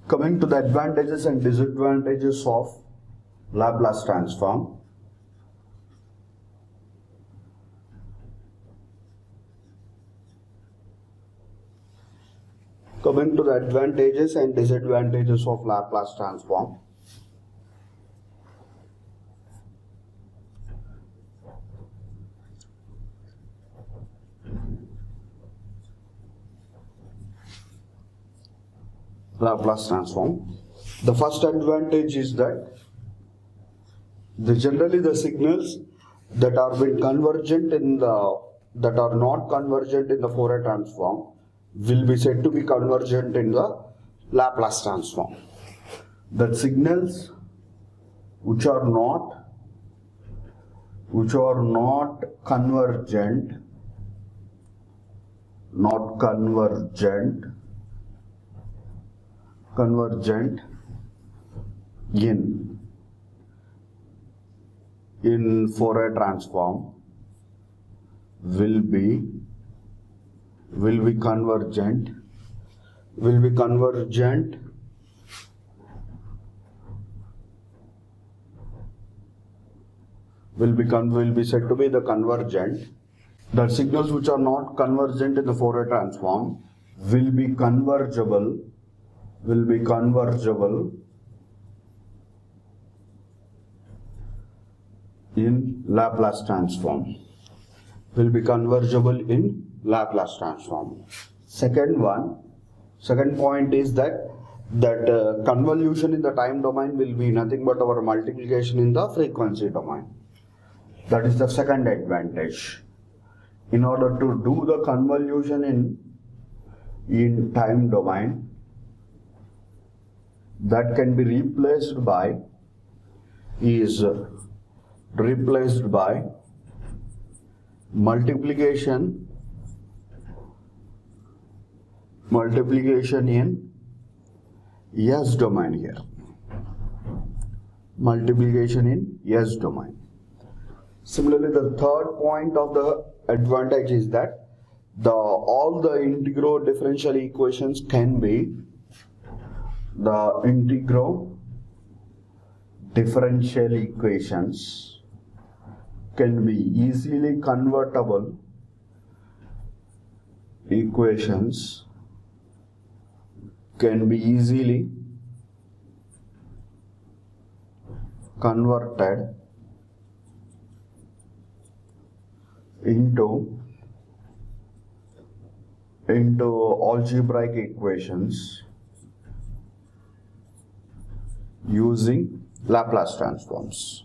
Coming to the advantages and disadvantages of Laplace transform. Coming to the advantages and disadvantages of Laplace transform. Laplace transform. The first advantage is that generally the signals that are been convergent in the that are not convergent in the Fourier transform will be said to be convergent in the Laplace transform. That signals which are not convergent in Fourier transform will be convergent will be said to be the convergent. The signals which are not convergent in the Fourier transform will be convergible in Laplace transform. Second point is that convolution in the time domain will be nothing but our multiplication in the frequency domain. That is the second advantage. In order to do the convolution in time domain, that can be replaced by multiplication in S domain here. Multiplication in S domain. Similarly, the third point of the advantage is that all the integral differential equations can be easily convertible converted into algebraic equations using Laplace transforms.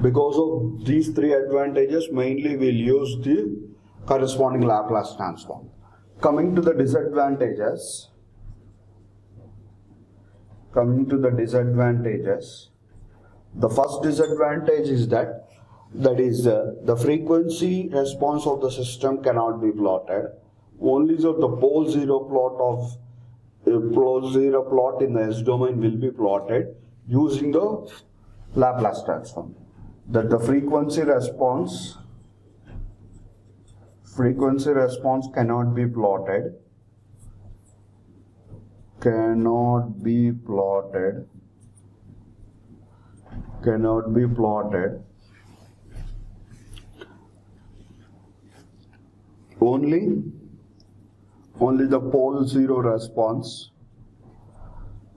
Because of these three advantages, mainly we'll use the corresponding Laplace transform. Coming to the disadvantages, the first disadvantage is that the frequency response of the system cannot be plotted. Only the pole zero plot in the S domain will be plotted using the Laplace transform. That the frequency response cannot be plotted only the pole zero response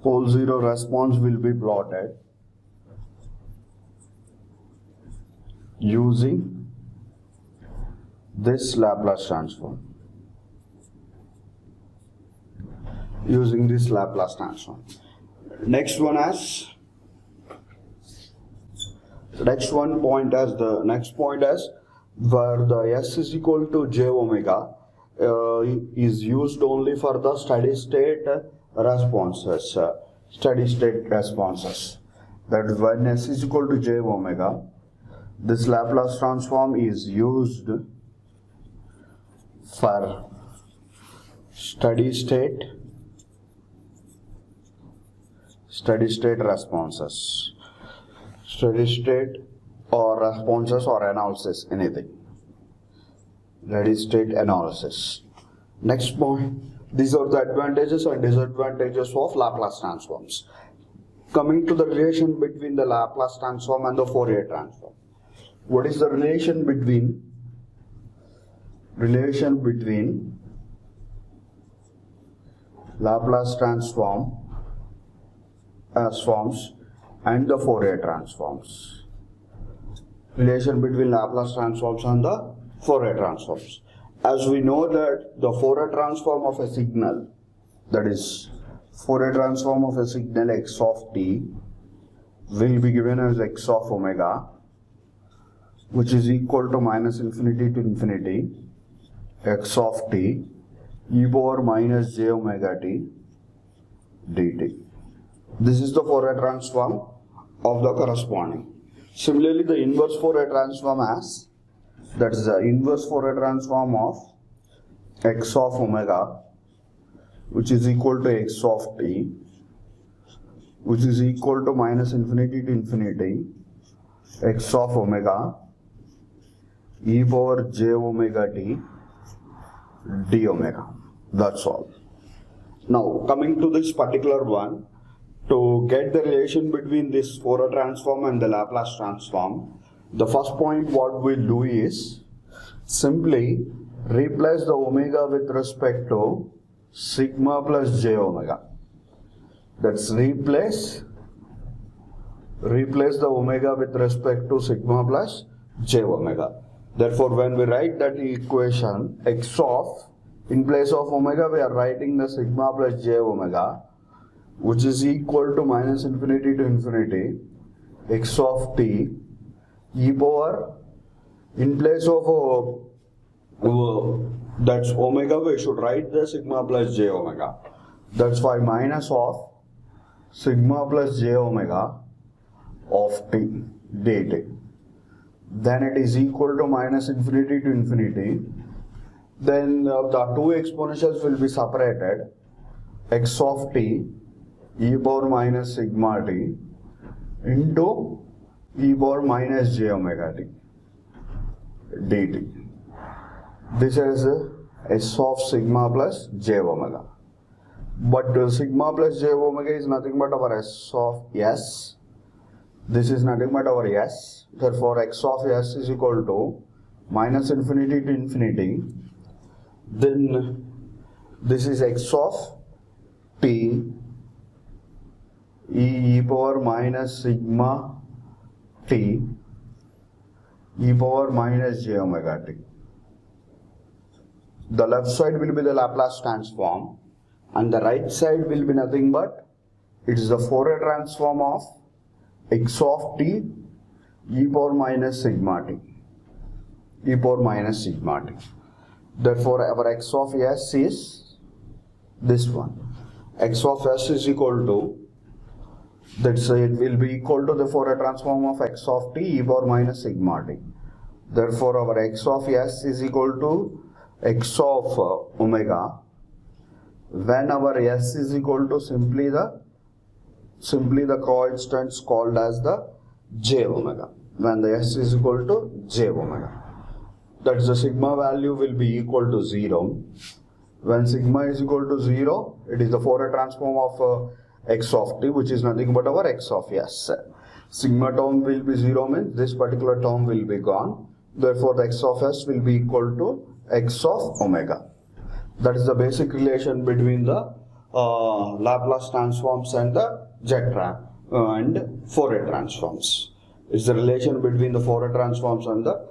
will be plotted using this Laplace transform. Next point as where the S is equal to j omega is used only for the steady state responses. That is, when S is equal to j omega, this Laplace transform is used for steady state responses. Steady state or responses or analysis, anything. Steady state analysis. Next point, these are the advantages and disadvantages of Laplace transforms. Coming to the relation between the Laplace transform and the Fourier transform. What is the relation between Laplace transforms and the Fourier transforms? Relation between Laplace transforms and the Fourier transforms. As we know that the Fourier transform of a signal, that is Fourier transform of a signal x of t, will be given as x of omega, which is equal to minus infinity to infinity x of t e power minus j omega t dt. This is the Fourier transform of the corresponding. Similarly, the inverse Fourier transform as, that is the inverse Fourier transform of x of omega, which is equal to x of t, which is equal to minus infinity to infinity x of omega e power j omega t d omega. That's all. Now coming to this particular one, to get the relation between this Fourier transform and the Laplace transform, the first point what we'll do is simply replace the omega with respect to sigma plus j omega. That's replace the omega with respect to sigma plus j omega. Therefore, when we write that equation x of, in place of omega we are writing the sigma plus j omega, which is equal to minus infinity to infinity x of t e power, in place of that's omega, we should write the sigma plus j omega. That's why minus of sigma plus j omega of t dt. Then it is equal to minus infinity to infinity. Then the two exponentials will be separated. X of t e power minus sigma t into e power minus j omega t dt. This is s of sigma plus j omega. But sigma plus j omega is nothing but our s of s. This is nothing but our s. Therefore, x of s is equal to minus infinity to infinity. Then this is x of t e power minus sigma t e power minus j omega t. The left side will be the Laplace transform and the right side will be nothing but it is the Fourier transform of x of t e power minus sigma t. Therefore, our x of s is this one. X of s is equal to, that's it will be equal to the Fourier transform of x of t e power minus sigma t. Therefore, our x of s is equal to x of omega, when our s is equal to simply the coincidence called as the j omega. When the s is equal to j omega, that is the sigma value will be equal to 0. When sigma is equal to 0, it is the Fourier transform of x of t, which is nothing but our x of s. Sigma term will be 0 means this particular term will be gone. Therefore, the x of s will be equal to x of omega. That is the basic relation between the Laplace transforms and the and Fourier transforms. It's the relation between the Fourier transforms and the